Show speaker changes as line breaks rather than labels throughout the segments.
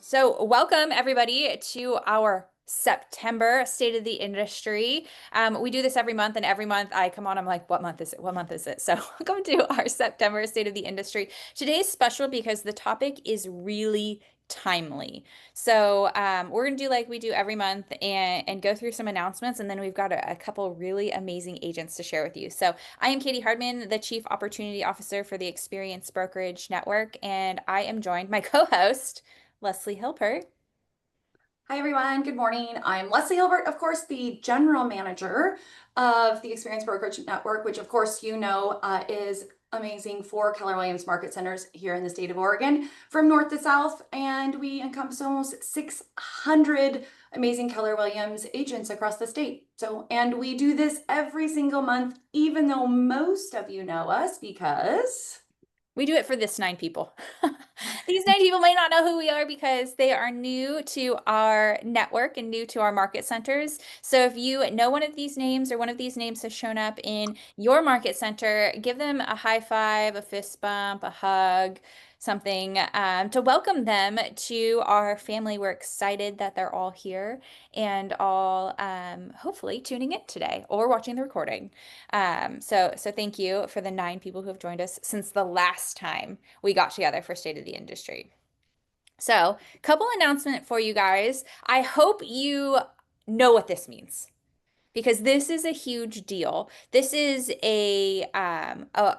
So, welcome everybody to our September State of the Industry. We do this every month, and every month I come on, I'm like, what month is it? What month is it? So, welcome to our September State of the Industry. Today is special because the topic is really timely. So, we're going to do like we do every month and go through some announcements, and then we've got a couple really amazing agents to share with you. So, I am Katie Hardman, the Chief Opportunity Officer for the Experience Brokerage Network, and I am joined by co-host Leslie Hilpert.
Hi, everyone. Good morning. I'm Leslie Hilbert, of course, the general manager of the Experience Brokerage Network, which, of course, is amazing for Keller Williams market centers here in the state of Oregon from north to south. And we encompass almost 600 amazing Keller Williams agents across the state. And we do this every single month, even though most of you know us because
We do it for this 9 people. These 9 people may not know who we are because they are new to our network and new to our market centers. So if you know one of these names or one of these names has shown up in your market center, give them a high five, a fist bump, a hug, something to welcome them to our family. We're excited that they're all here and all hopefully tuning in today or watching the recording. So thank you for the 9 people who have joined us since the last time we got together for State of the Industry. So, couple announcement for you guys. I hope you know what this means because this is a huge deal. This is a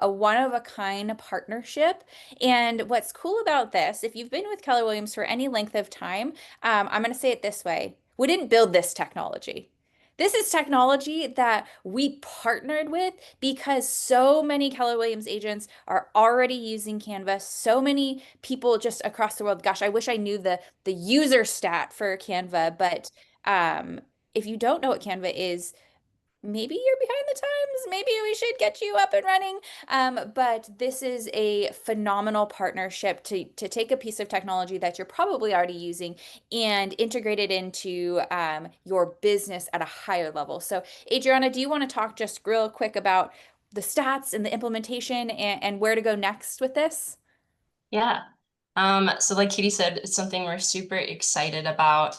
one of a kind partnership. And what's cool about this, if you've been with Keller Williams for any length of time, I'm going to say it this way. We didn't build this technology. This is technology that we partnered with because so many Keller Williams agents are already using Canva. So many people just across the world. Gosh, I wish I knew the user stat for Canva, but if you don't know what Canva is, maybe you're behind the times. Maybe we should get you up and running. But this is a phenomenal partnership to take a piece of technology that you're probably already using and integrate it into your business at a higher level. So, Adriana, do you want to talk just real quick about the stats and the implementation and where to go next with this?
Yeah. So like Katie said, it's something we're super excited about.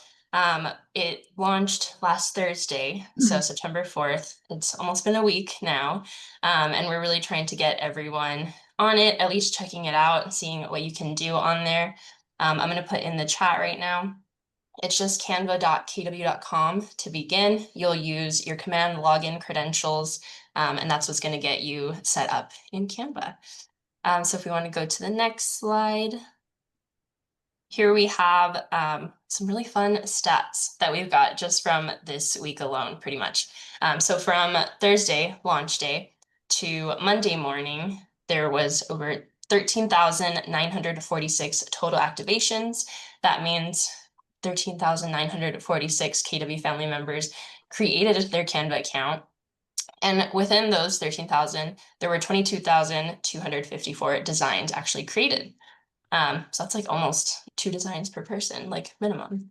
It launched last Thursday, so September 4th. It's almost been a week now. And we're really trying to get everyone on it, at least checking it out, seeing what you can do on there. I'm going to put in the chat right now. It's just canva.kw.com to begin. You'll use your command login credentials, and that's what's going to get you set up in Canva. So if we want to go to the next slide, here we have some really fun stats that we've got just from this week alone, pretty much. So from Thursday, launch day, to Monday morning, there was over 13,946 total activations. That means 13,946 KW family members created their Canva account. And within those 13,000, there were 22,254 designs actually created. So that's like almost 2 designs per person, like minimum.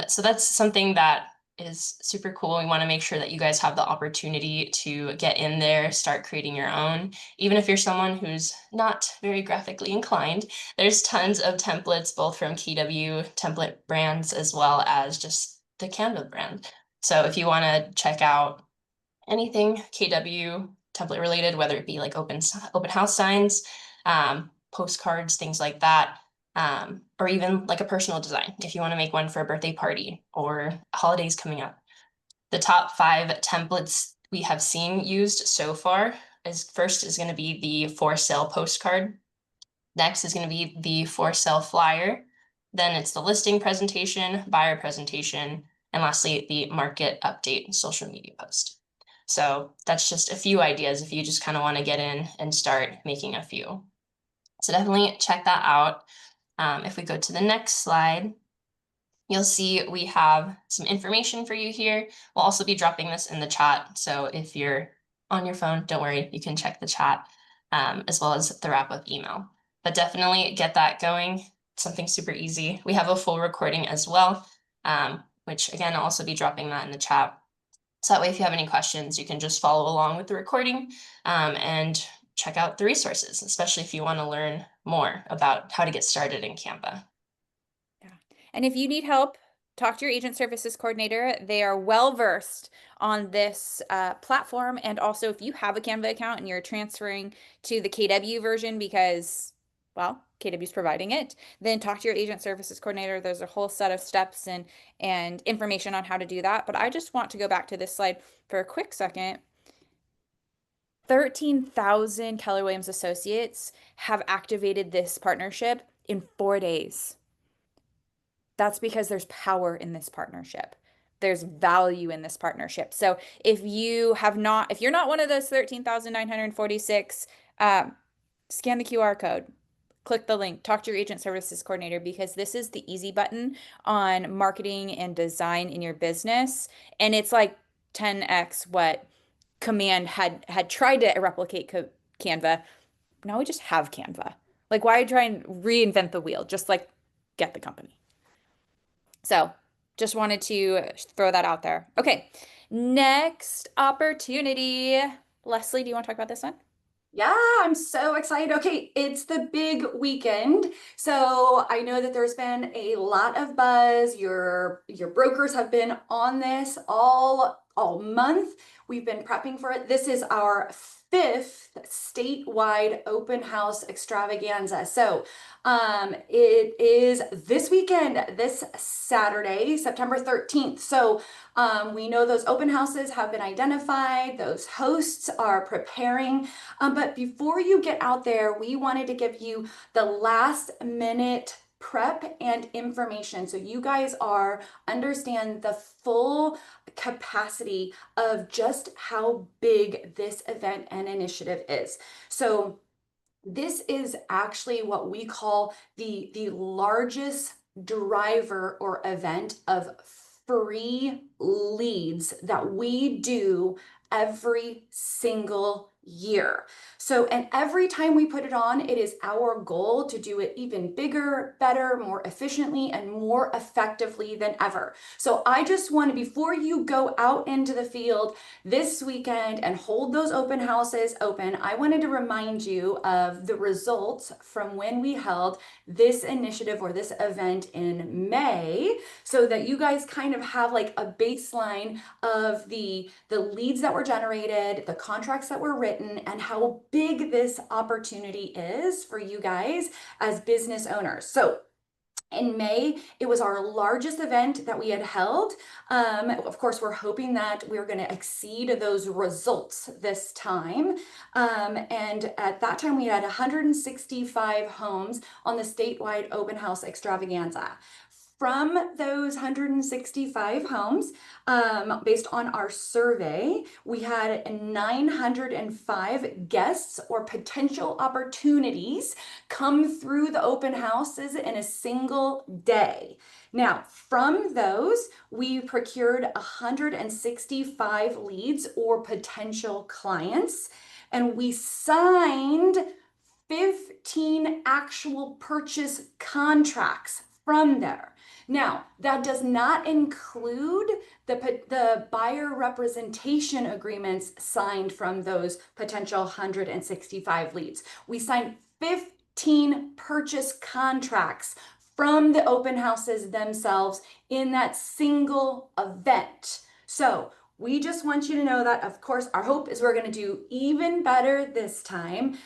So that's something that is super cool. We want to make sure that you guys have the opportunity to get in there, start creating your own. Even if you're someone who's not very graphically inclined, there's tons of templates, both from KW template brands as well as just the Canva brand. So if you want to check out anything KW template related, whether it be like open house signs, postcards, things like that, or even like a personal design if you want to make one for a birthday party or holidays coming up. The top 5 templates we have seen used so far is first is going to be the for sale postcard. Next is going to be the for sale flyer. Then it's the listing presentation, buyer presentation, and lastly, the market update social media post. So that's just a few ideas if you just kind of want to get in and start making a few. So definitely check that out. If we go to the next slide, you'll see we have some information for you here. We'll also be dropping this in the chat. So if you're on your phone, don't worry, you can check the chat as well as the wrap-up email. But definitely get that going. It's something super easy. We have a full recording as well, which again, I'll also be dropping that in the chat. So that way, if you have any questions, you can just follow along with the recording and check out the resources, especially if you want to learn more about how to get started in Canva.
Yeah. And if you need help, talk to your agent services coordinator. They are well versed on this platform. And also, if you have a Canva account and you're transferring to the KW version because, well, KW is providing it, then talk to your agent services coordinator. There's a whole set of steps and information on how to do that. But I just want to go back to this slide for a quick second. 13,000 Keller Williams associates have activated this partnership in 4 days. That's because there's power in this partnership. There's value in this partnership. So if you're not one of those 13,946, scan the QR code, click the link, talk to your agent services coordinator because this is the easy button on marketing and design in your business. And it's like 10x what Command had tried to replicate Canva. Now we just have Canva. Like, why try and reinvent the wheel? Just like get the company. So just wanted to throw that out there. Okay, next opportunity. Leslie, do you want to talk about this one?
Yeah, I'm so excited. Okay, it's the big weekend. So I know that there's been a lot of buzz. Your brokers have been on this all month. We've been prepping for it. This is our fifth statewide open house extravaganza. So it is this weekend, this Saturday, September 13th. So we know those open houses have been identified. Those hosts are preparing. But before you get out there, we wanted to give you the last minute prep and information so you guys understand the full capacity of just how big this event and initiative is. So this is actually what we call the largest driver or event of free leads that we do every single year. So, and every time we put it on, it is our goal to do it even bigger, better, more efficiently, and more effectively than ever. So I just want to, before you go out into the field this weekend and hold those open houses open, I wanted to remind you of the results from when we held this initiative or this event in May so that you guys kind of have like a baseline of the leads that were generated, the contracts that were written, and how big this opportunity is for you guys as business owners. So in May, it was our largest event that we had held. Of course, we're hoping that we're going to exceed those results this time. And at that time, we had 165 homes on the statewide open house extravaganza. From those 165 homes, based on our survey, we had 905 guests or potential opportunities come through the open houses in a single day. Now, from those, we procured 165 leads or potential clients, and we signed 15 actual purchase contracts from there. Now, that does not include the buyer representation agreements signed from those potential 165 leads. We signed 15 purchase contracts from the open houses themselves in that single event. So we just want you to know that, of course, our hope is we're going to do even better this time.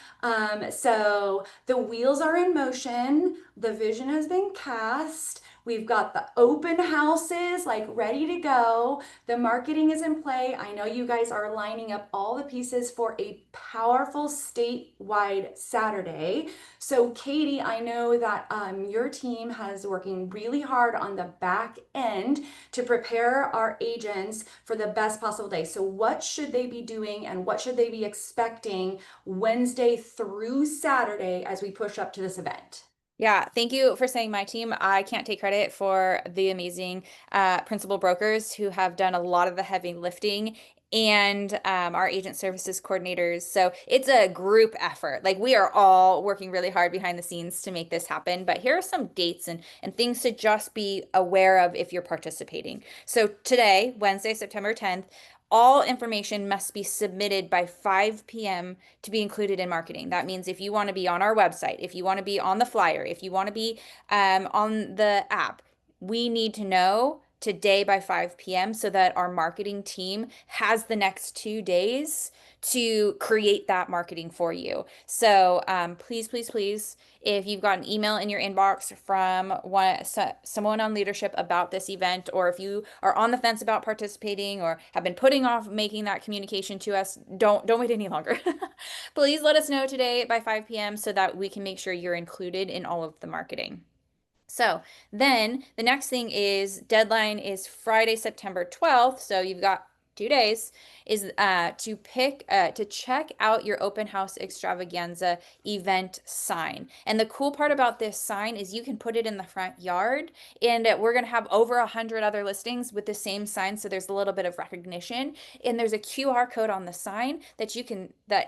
So the wheels are in motion. The vision has been cast. We've got the open houses like ready to go. The marketing is in play. I know you guys are lining up all the pieces for a powerful statewide Saturday. So Katie, I know that your team has working really hard on the back end to prepare our agents for the best possible day. So what should they be doing and what should they be expecting Wednesday through Saturday as we push up to this event?
Yeah, thank you for saying my team. I can't take credit for the amazing principal brokers who have done a lot of the heavy lifting and our agent services coordinators. So it's a group effort. Like we are all working really hard behind the scenes to make this happen. But here are some dates and things to just be aware of if you're participating. So today, Wednesday, September 10th, all information must be submitted by 5 p.m. to be included in marketing. That means if you want to be on our website, if you want to be on the flyer, if you want to be on the app, we need to know today by 5 p.m. so that our marketing team has the next 2 days to create that marketing for you. So please, please, please, if you've got an email in your inbox from someone on leadership about this event, or if you are on the fence about participating or have been putting off making that communication to us, don't wait any longer. Please let us know today by 5 p.m. so that we can make sure you're included in all of the marketing. So then the next thing is deadline is Friday, September 12th. So you've got 2 days is to check out your open house extravaganza event sign. And the cool part about this sign is you can put it in the front yard, and we're going to have over 100 other listings with the same sign. So there's a little bit of recognition, and there's a QR code on the sign that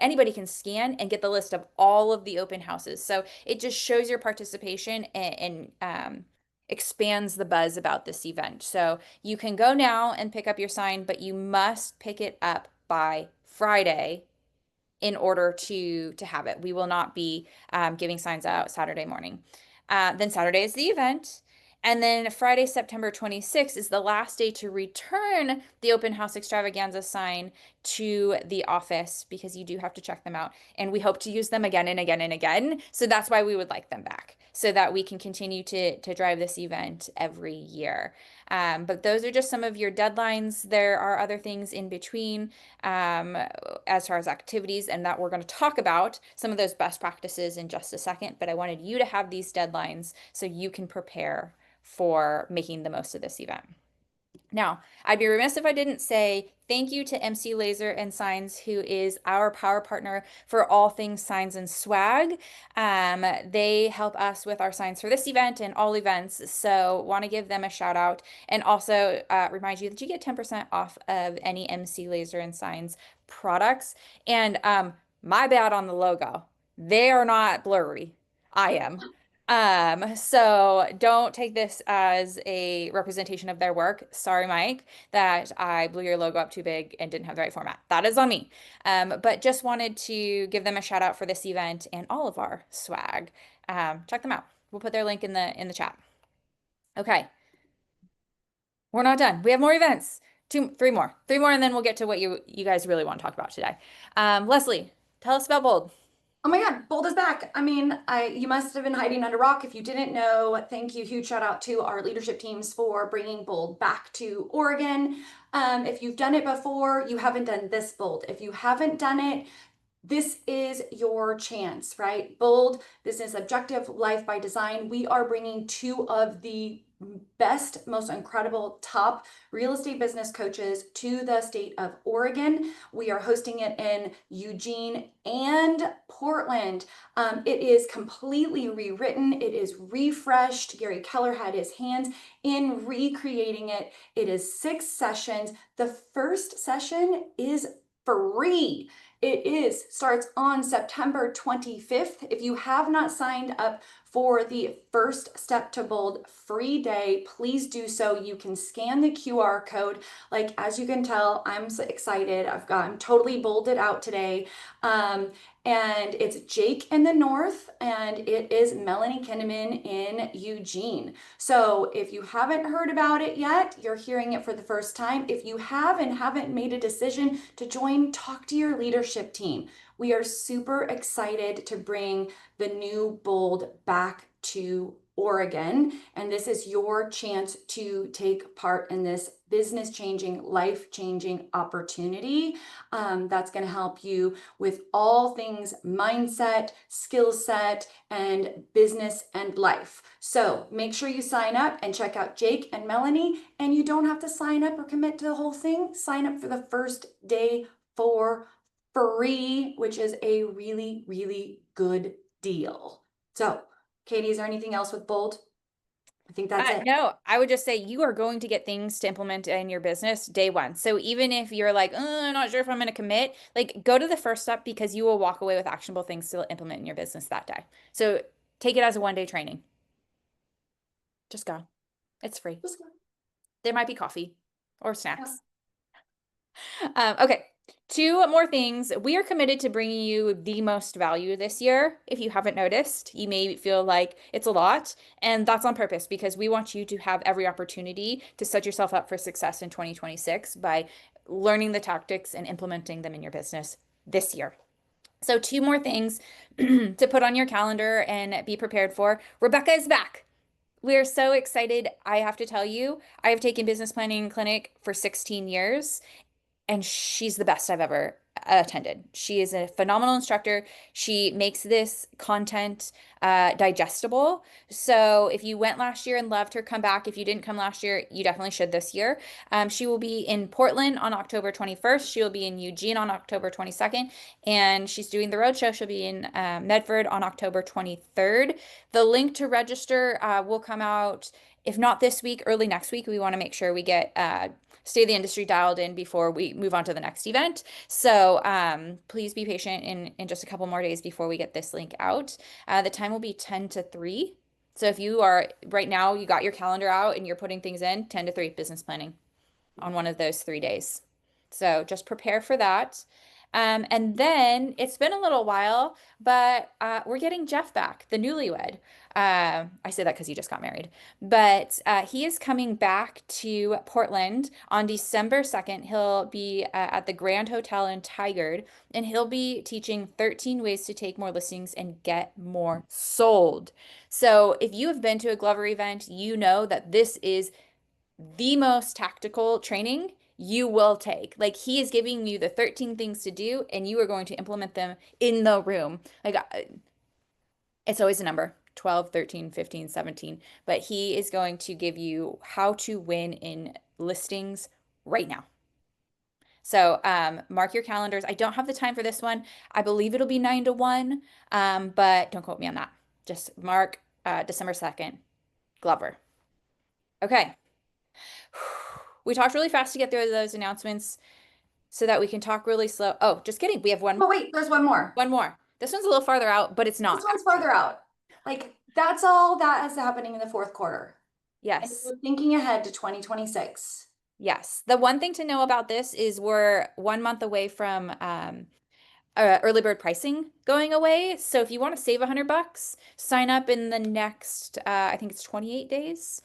anybody can scan and get the list of all of the open houses. So it just shows your participation and expands the buzz about this event. So you can go now and pick up your sign, but you must pick it up by Friday in order to have it. We will not be giving signs out Saturday morning. Then Saturday is the event. And then Friday, September 26th is the last day to return the open house extravaganza sign to the office, because you do have to check them out. And we hope to use them again and again and again. So that's why we would like them back, so that we can continue to drive this event every year. But those are just some of your deadlines. There are other things in between as far as activities, and that we're going to talk about some of those best practices in just a second. But I wanted you to have these deadlines so you can prepare for making the most of this event. Now, I'd be remiss if I didn't say thank you to MC Laser and Signs, who is our power partner for all things signs and swag. They help us with our signs for this event and all events, so want to give them a shout out, and also remind you that you get 10% off of any MC Laser and Signs products. And my bad on the logo. They are not blurry. I am. So don't take this as a representation of their work. Sorry, Mike, that I blew your logo up too big and didn't have the right format. That is on me. But just wanted to give them a shout out for this event and all of our swag. Check them out. We'll put their link in the chat. Okay. We're not done. We have more events. Three more, and then we'll get to what you guys really want to talk about today. Leslie, tell us about Bold.
Oh my God, Bold is back. I mean, you must have been hiding under a rock if you didn't know. Thank you. Huge shout out to our leadership teams for bringing Bold back to Oregon. If you've done it before, you haven't done this Bold. If you haven't done it, this is your chance, right? Bold, Business Objective, Life by Design. We are bringing two of the best, most incredible top real estate business coaches to the state of Oregon. We are hosting it in Eugene and Portland. It is completely rewritten. It is refreshed. Gary Keller had his hands in recreating it. It is 6 sessions. The first session is free. Starts on September 25th. If you have not signed up for the First Step to Bold free day, please do so. You can scan the QR code. Like, as you can tell, I'm so excited. I'm totally bolded out today. And it's Jake in the north, and it is Melanie Kinnaman in Eugene. So if you haven't heard about it yet, you're hearing it for the first time. If you have and haven't made a decision to join, talk to your leadership team. We are super excited to bring the new Bold back to Oregon, and this is your chance to take part in this business-changing, life-changing opportunity that's going to help you with all things mindset, skill set, and business and life. So make sure you sign up and check out Jake and Melanie, and you don't have to sign up or commit to the whole thing. Sign up for the first day for free, which is a really, really good deal. So, Katie, is there anything else with Bold? I think that's it.
No, I would just say you are going to get things to implement in your business day one. So even if you're like, I'm not sure if I'm going to commit, like, go to the first step, because you will walk away with actionable things to implement in your business that day. So take it as a 1-day training. Just go. It's free. There might be coffee or snacks.
Yeah.
Okay. Two more things. We are committed to bringing you the most value this year. If you haven't noticed, you may feel like it's a lot, and that's on purpose because we want you to have every opportunity to set yourself up for success in 2026 by learning the tactics and implementing them in your business this year. So, two more things to put on your calendar and be prepared for. Rebecca is back. We are so excited. I have to tell you, I have taken business planning clinic for 16 years and she's the best I've ever attended. She is a phenomenal instructor. She makes this content digestible. So if you went last year and loved her, come back. If you didn't come last year, you definitely should this year. She will be in Portland on October 21st. She will be in Eugene on October 22nd. And she's doing the road show. She'll be in Medford on October 23rd. The link to register will come out, if not this week, early next week. We want to make sure we get stay the industry dialed in before we move on to the next event. So please be patient in just a couple more days before we get this link out. The time will be 10 to 3. So if you are right now, you got your calendar out and you're putting things in, 10 to 3 business planning on one of those 3 days. So just prepare for that. And then it's been a little while, but we're getting Jeff back, the newlywed. I say that because he just got married, but he is coming back to Portland on December 2nd. He'll be at the Grand Hotel in Tigard, and he'll be teaching 13 ways to take more listings and get more sold. So if you have been to a Glover event, you know that this is the most tactical training you will take. Like he is giving you the 13 things to do, and you are going to implement them in the room. Like it's always a number 12, 13, 15, 17, but he is going to give you how to win in listings right now. So mark your calendars. I don't have the time for this one. I believe it'll be 9 to 1, but don't quote me on that. Just mark December 2nd, Glover. Okay. We talked really fast to get through those announcements so that we can talk really slow. Oh, just kidding. We have
Oh, wait, there's one more.
one more. This one's a little farther out, but it's not.
This one's farther out. Like, that's all that is happening in the fourth quarter. And
Yes.
we're thinking ahead to 2026.
Yes. The one thing to know about this is we're 1 month away from early bird pricing going away. So if you want to save $100, sign up in the next, I think it's 28 days,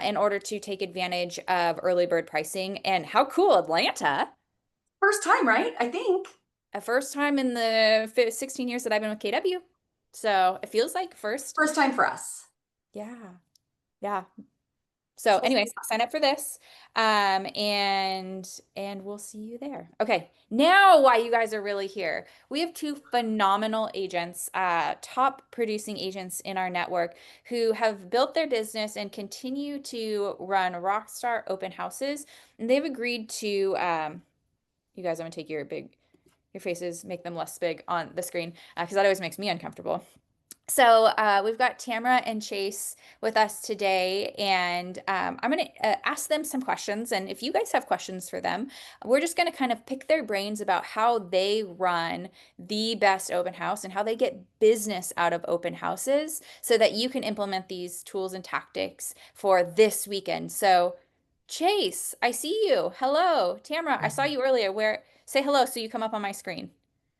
in order to take advantage of early bird pricing. And how cool, Atlanta!
First time, right? I think.
A first time in the 16 years that I've been with KW. So it feels like first.
First time for us.
Yeah. Yeah. So anyways, sign up for this. And we'll see you there. Okay. Now why you guys are really here. We have two phenomenal agents, top producing agents in our network who have built their business and continue to run rockstar open houses. And they've agreed to you guys, I'm gonna take your faces, make them less big on the screen, because that always makes me uncomfortable. So we've got Tamara and Chase with us today, and I'm going to ask them some questions. And if you guys have questions for them, we're just going to kind of pick their brains about how they run the best open house and how they get business out of open houses so that you can implement these tools and tactics for this weekend. So Chase, I see you. Hello. Tamara, I saw you earlier. Say hello so you come up on my screen.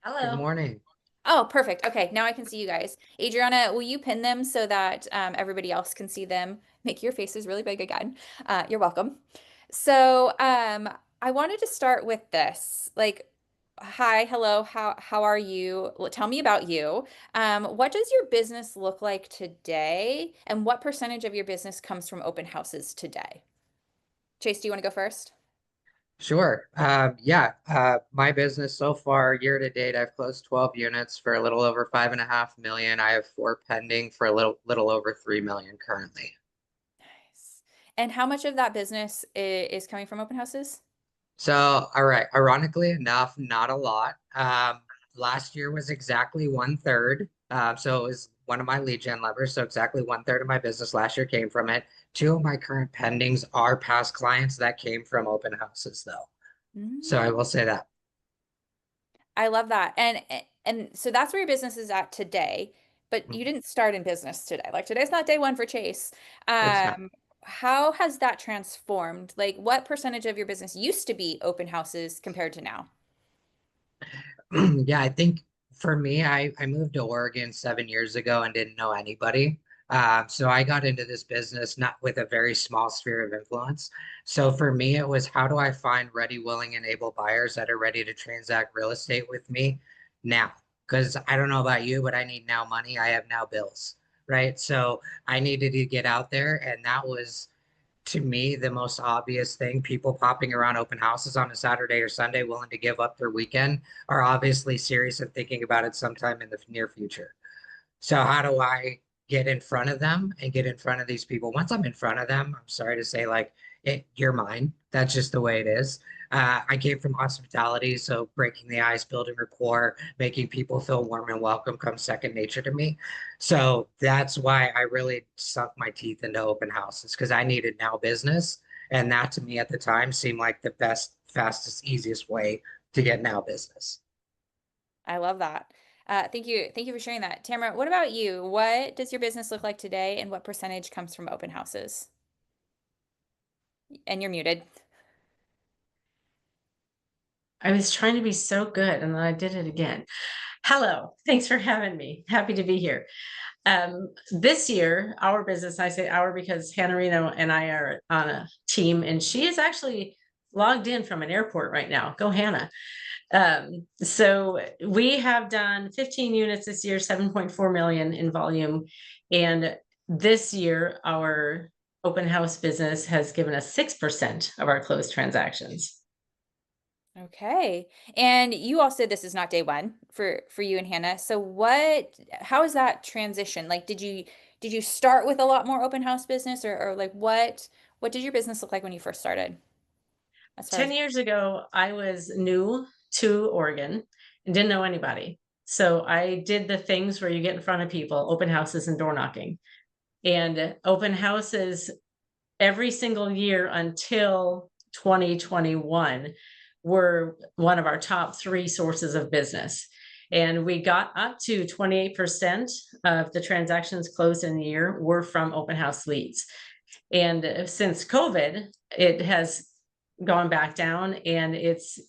Good
Hello.
morning.
Oh, perfect. Okay, now I can see you guys. Adriana, will you pin them so that everybody else can see them? Make your faces really big again. You're welcome. So, I wanted to start with this. Like, hi, hello, how are you? Tell me about you. What does your business look like today? And what percentage of your business comes from open houses today? Chase, do you want to go first?
Sure. My business so far, year to date, I've closed 12 units for a little over 5.5 million. I have 4 pending for a little over 3 million currently.
Nice. And how much of that business is coming from open houses?
So, all right, ironically enough, not a lot. Last year was exactly 1/3. So it was one of my lead gen levers. So exactly 1/3 of my business last year came from it. Two of my current pendings are past clients that came from open houses, though. So I
Mm.
will say that.
I love that. And so that's where your business is at today, but you
Mhm.
didn't start in business today. Like today's not day one for Chase.
It's not.
How has that transformed? Like what percentage of your business used to be open houses compared to now?
Yeah, I think for me, I moved to Oregon 7 years ago and didn't know anybody. So I got into this business not with a very small sphere of influence. So for me, it was how do I find ready, willing, and able buyers that are ready to transact real estate with me now? Because I don't know about you, but I need now money. I have now bills, right? So I needed to get out there, and that was to me the most obvious thing. People popping around open houses on a Saturday or Sunday willing to give up their weekend are obviously serious and thinking about it sometime in the near future. So how do I get in front of them and get in front of these people? Once I'm in front of them, I'm sorry to say, like, you're mine. That's just the way it is. I came from hospitality, so breaking the ice, building rapport, making people feel warm and welcome comes second nature to me. So that's why I really sunk my teeth into open houses because I needed now business. And that to me at the time seemed like the best, fastest, easiest way to get now business.
I love that. Thank you. Thank you for sharing that. Tamara, what about you? What does your business look like today, and what percentage comes from open houses? And you're muted.
I was trying to be so good and then I did it again. Hello, thanks for having me. Happy to be here. This year, our business, I say our because Hannah Reno and I are on a team, and she is actually logged in from an airport right now. Go, Hannah. So we have done 15 units this year, 7.4 million in volume. And this year, our open house business has given us 6% of our closed transactions.
Okay. And you all said this is not day one for you and Hannah. So how is that transition? Like did you start with a lot more open house business, or like what did your business look like when you first started? As far
10
as
years ago, I was new to Oregon and didn't know anybody. So I did the things where you get in front of people, open houses and door knocking. And open houses every single year until 2021 were one of our top three sources of business. And we got up to 28% of the transactions closed in the year were from open house leads. And since COVID, it has gone back down and it's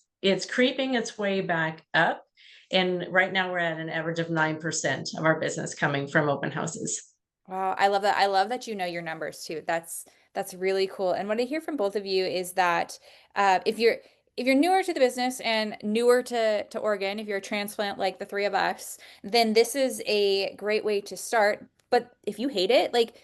creeping its way back up. And right now we're at an average of 9% of our business coming from open houses.
Wow, I love that. I love that you know your numbers too. That's really cool. And what I hear from both of you is that if you're newer to the business and newer to Oregon, if you're a transplant like the three of us, then this is a great way to start. But if you hate it, like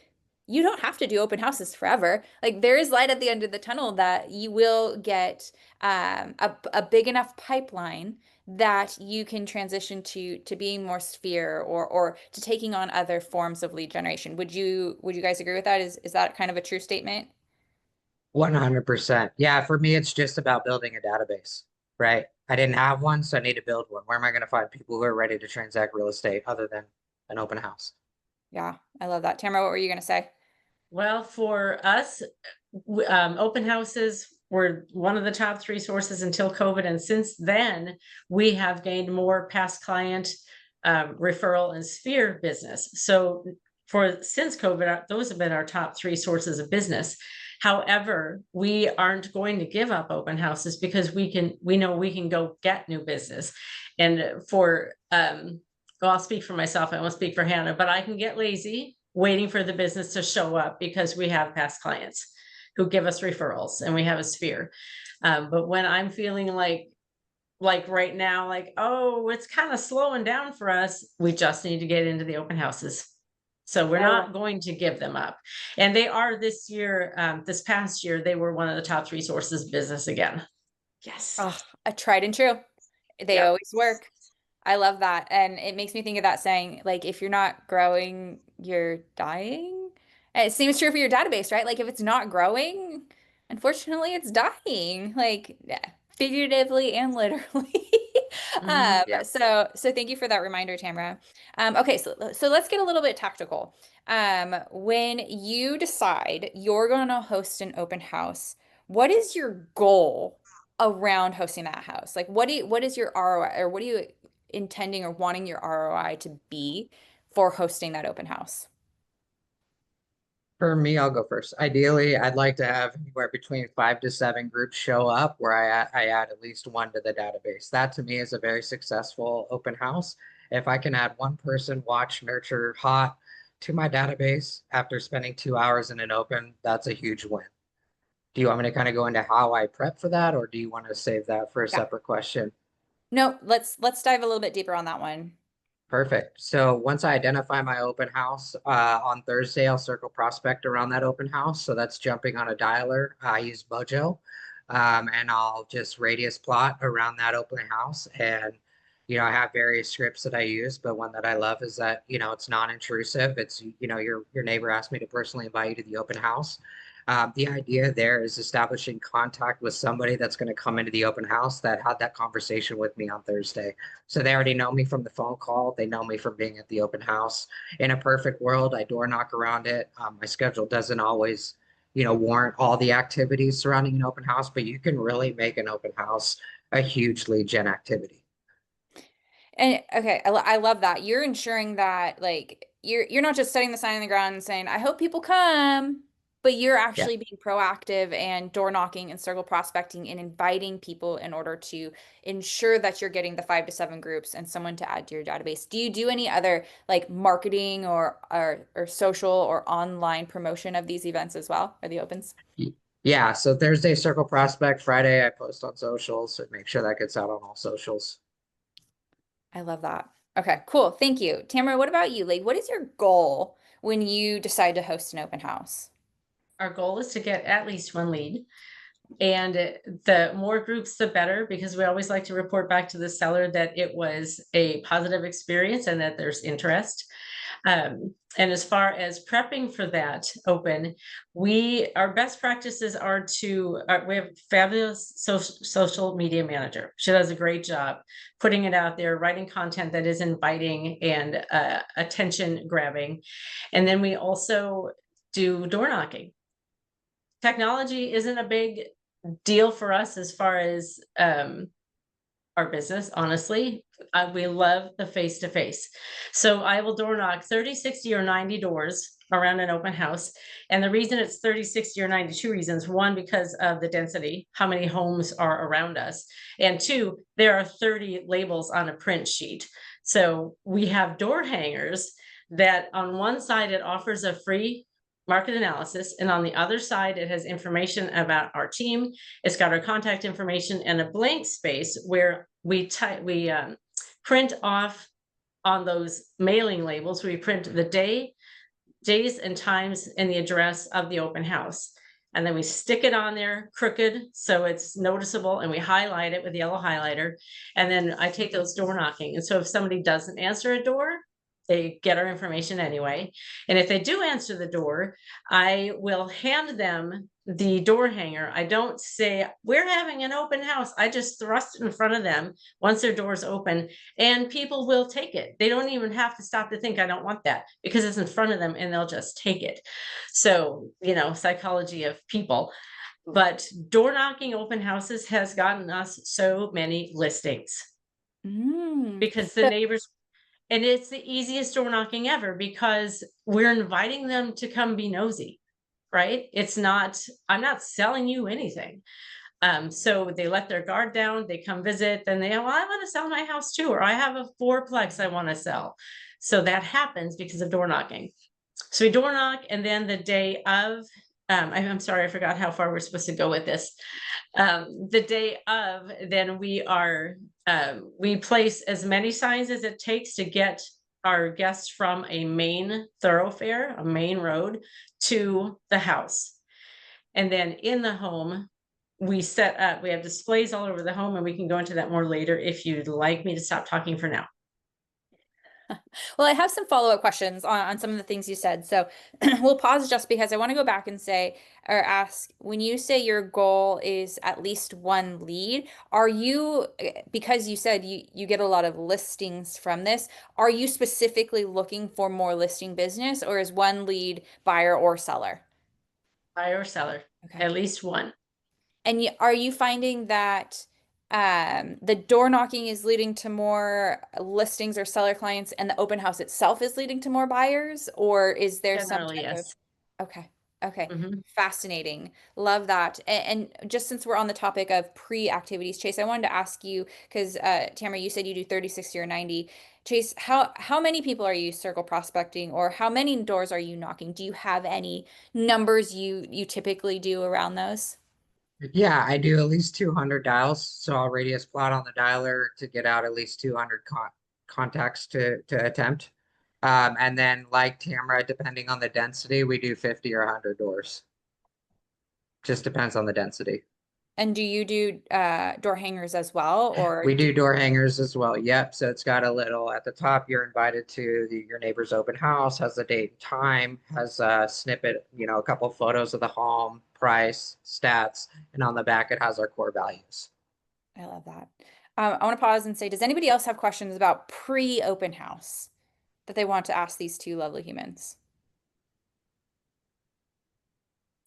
you don't have to do open houses forever. Like there is light at the end of the tunnel that you will get a big enough pipeline that you can transition to being more sphere or to taking on other forms of lead generation. Would you guys agree with that? Is that kind of a true statement?
100%. Yeah, for me, it's just about building a database, right? I didn't have one, so I need to build one. Where am I going to find people who are ready to transact real estate other than an open house?
Yeah, I love that. Tamara, what were you gonna say?
Well, for us, open houses were one of the top three sources until COVID. And since then, we have gained more past client referral and sphere business. So since COVID, those have been our top three sources of business. However, we aren't going to give up open houses because we know we can go get new business. And well, I'll speak for myself. I won't speak for Hannah, but I can get lazy waiting for the business to show up because we have past clients who give us referrals and we have a sphere. But when I'm feeling like right now, like, oh, it's kind of slowing down for us, we just need to get into the open houses. So we're
I love
not going to give them up. And they are this year, this past year, they were one of the top three sources of business again. Yes.
Oh, a tried and true. They
Yep.
always work. I love that. And it makes me think of that saying, like, if you're not growing, you're dying. And it seems true for your database, right? Like, if it's not growing, unfortunately, it's dying, like, yeah, figuratively and literally.
Mhm.
Yeah.
So thank you for that reminder, Tamara. Okay, so let's get a little bit tactical. When you decide you're going to host an open house, what is your goal around hosting that house? Like, what is your ROI, or what are you intending or wanting your ROI to be for hosting that open house?
For me, I'll go first. Ideally, I'd like to have anywhere between 5 to 7 groups show up where I add at least one to the database. That to me is a very successful open house. If I can add one person, watch, nurture, hot to my database after spending 2 hours in an open, that's a huge win. Do you want me to kind of go into how I prep for that, or do you want to save that for a
Yeah.
separate question?
No, let's dive a little bit deeper on that one.
Perfect. So once I identify my open house, on Thursday, I'll circle prospect around that open house. So that's jumping on a dialer. I use Mojo, and I'll just radius plot around that open house. And, I have various scripts that I use, but one that I love is that, it's non-intrusive. It's, your neighbor asked me to personally invite you to the open house. The idea there is establishing contact with somebody that's going to come into the open house that had that conversation with me on Thursday. So they already know me from the phone call. They know me from being at the open house. In a perfect world, I door knock around it. My schedule doesn't always, warrant all the activities surrounding an open house, but you can really make an open house a huge lead gen activity.
And okay, I love that. You're ensuring that like you're not just setting the sign on the ground and saying, I hope people come, but you're
Yeah.
actually being proactive and door knocking and circle prospecting and inviting people in order to ensure that you're getting the 5 to 7 groups and someone to add to your database. Do you do any other like marketing or social or online promotion of these events as well, or the opens?
Yeah. So Thursday, circle prospect. Friday, I post on socials. So make sure that gets out on all socials.
I love that. Okay, cool. Thank you. Tamara, what about you? Like, what is your goal when you decide to host an open house?
Our goal is to get at least one lead. And the more groups, the better, because we always like to report back to the seller that it was a positive experience and that there's interest. And as far as prepping for that open, our best practices are we have a fabulous social media manager. She does a great job putting it out there, writing content that is inviting and attention grabbing. And then we also do door knocking. Technology isn't a big deal for us as far as our business, honestly. We love the face to face. So I will door knock 30, 60, or 90 doors around an open house. And the reason it's 30, 60, or 92 reasons: one, because of the density, how many homes are around us, and two, there are 30 labels on a print sheet. So we have door hangers that on one side it offers a free market analysis, and on the other side it has information about our team. It's got our contact information and a blank space where we print off on those mailing labels. We print the days and times and the address of the open house, and then we stick it on there crooked so it's noticeable, and we highlight it with yellow highlighter. And then I take those door knocking, and so if somebody doesn't answer a door, they get our information anyway. And if they do answer the door, I will hand them the door hanger. I don't say, we're having an open house. I just thrust it in front of them once their door's open, and people will take it. They don't even have to stop to think, I don't want that, because it's in front of them and they'll just take it. So, psychology of people. But door knocking open houses has gotten us so many listings because the
So,
neighbors, and it's the easiest door knocking ever because we're inviting them to come be nosy, right? I'm not selling you anything. So they let their guard down, they come visit, then well, I want to sell my house too, or I have a fourplex I want to sell. So that happens because of door knocking. So we door knock, and then the day of, I'm sorry, I forgot how far we're supposed to go with this. The day of, then we place as many signs as it takes to get our guests from a main thoroughfare, a main road, to the house. And then in the home, we have displays all over the home, and we can go into that more later if you'd like me to stop talking for now.
well, I have some follow-up questions on some of the things you said. So we'll pause just because I want to go back and say or ask, when you say your goal is at least one lead, are you, because you said you get a lot of listings from this, are you specifically looking for more listing business, or is one lead buyer or seller?
Buyer or seller,
Okay.
at least one.
And are you finding that the door knocking is leading to more listings or seller clients, and the open house itself is leading to more buyers, or is there some
Generally,
type of,
yes.
Okay. Okay.
Mhm.
Fascinating. Love that. And just since we're on the topic of pre-activities, Chase, I wanted to ask you because Tamara, you said you do 30, 60, or 90. Chase, how many people are you circle prospecting or how many doors are you knocking? Do you have any numbers you typically do around those?
Yeah, I do at least 200 dials, so I'll radius plot on the dialer to get out at least 200 contacts to attempt. And then like Tamara, depending on the density, we do 50 or 100 doors. Just depends on the density.
And do you do door hangers as well, or
We do door hangers as well. Yep. So it's got a little at the top. You're invited to your neighbor's open house, has the date and time, has a snippet, a couple photos of the home, price, stats, and on the back it has our core values.
I love that. I want to pause and say, does anybody else have questions about pre-open house that they want to ask these two lovely humans?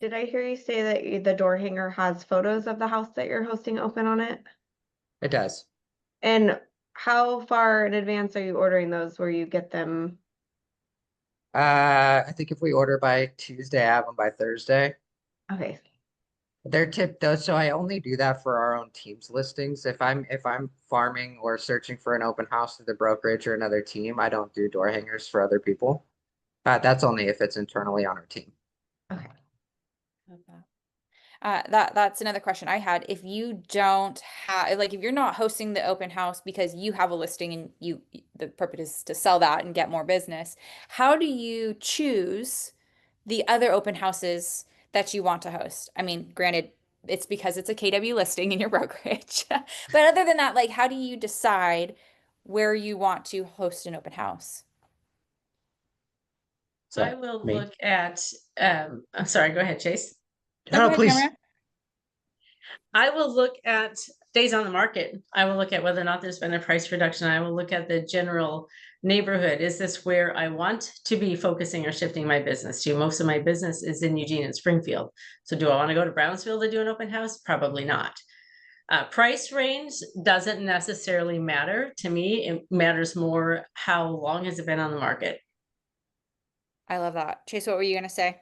Did I hear you say that the door hanger has photos of the house that you're hosting open on it?
It does.
And how far in advance are you ordering those where you get them?
I think if we order by Tuesday, I have them by Thursday.
Okay.
They're tipped though, so I only do that for our own team's listings. If I'm farming or searching for an open house through the brokerage or another team, I don't do door hangers for other people. That's only if it's internally on our team.
Okay.
Love that. That's another question I had. If you don't have, like, if you're not hosting the open house because you have a listing and the purpose is to sell that and get more business, how do you choose the other open houses that you want to host? I mean, granted, it's because it's a KW listing in your brokerage. But other than that, like, how do you decide where you want to host an open house?
I
So
will
me.
look at, I'm sorry, go ahead, Chase.
No, go
Oh,
ahead,
please.
Tamara.
I will look at days on the market. I will look at whether or not there's been a price reduction. I will look at the general neighborhood. Is this where I want to be focusing or shifting my business to? Most of my business is in Eugene and Springfield. So do I want to go to Brownsville to do an open house? Probably not. Price range doesn't necessarily matter to me. It matters more how long has it been on the market.
I love that. Chase, what were you gonna say?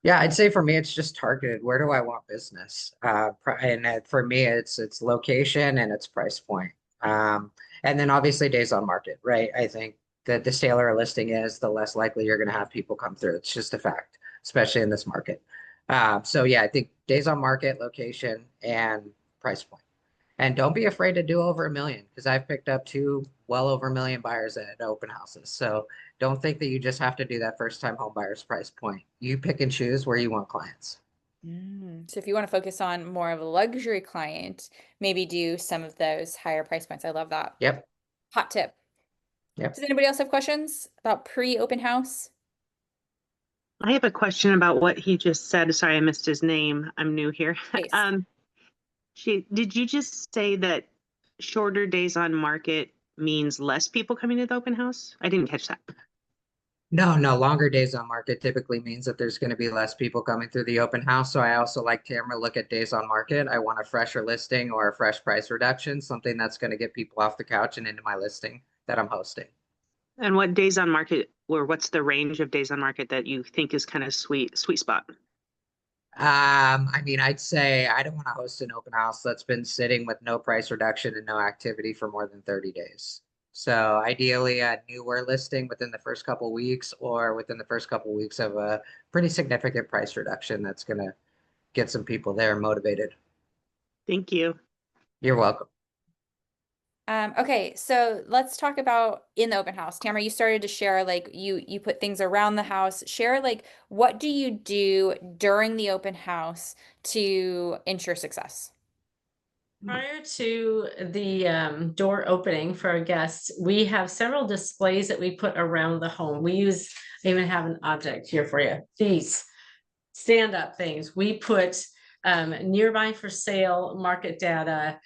Yeah, I'd say for me, it's just targeted. Where do I want business? And for me, it's location and it's price point. Um, and then obviously days on market, right? I think that the staler a listing is, the less likely you're going to have people come through. It's just a fact, especially in this market. So yeah, I think days on market, location, and price point. And don't be afraid to do over 1 million because I've picked up two well over 1 million buyers at open houses. So don't think that you just have to do that first time home buyer's price point. You pick and choose where you want clients.
So if you want to focus on more of a luxury client, maybe do some of those higher price points. I love that.
Yep.
Hot tip.
Yep.
Does anybody else have questions about pre-open house?
I have a question about what he just said. Sorry, I missed his name. I'm new here.
Chase.
Did you just say that shorter days on market means less people coming to the open house? I didn't catch that.
No, no, longer days on market typically means that there's going to be less people coming through the open house. So I also like Tamara look at days on market. I want a fresher listing or a fresh price reduction, something that's going to get people off the couch and into my listing that I'm hosting.
And what days on market, or what's the range of days on market that you think is kind of sweet spot?
I mean, I'd say I don't want to host an open house that's been sitting with no price reduction and no activity for more than 30 days. So ideally a newer listing within the first couple weeks or within the first couple weeks of a pretty significant price reduction that's going to get some people there motivated.
Thank you.
You're welcome.
Okay, so let's talk about in the open house. Tamara, you started to share like you put things around the house. Share like what do you do during the open house to ensure success?
Prior to the door opening for our guests, we have several displays that we put around the home. I even have an object here for you. These stand-up things. We put nearby for sale, market data,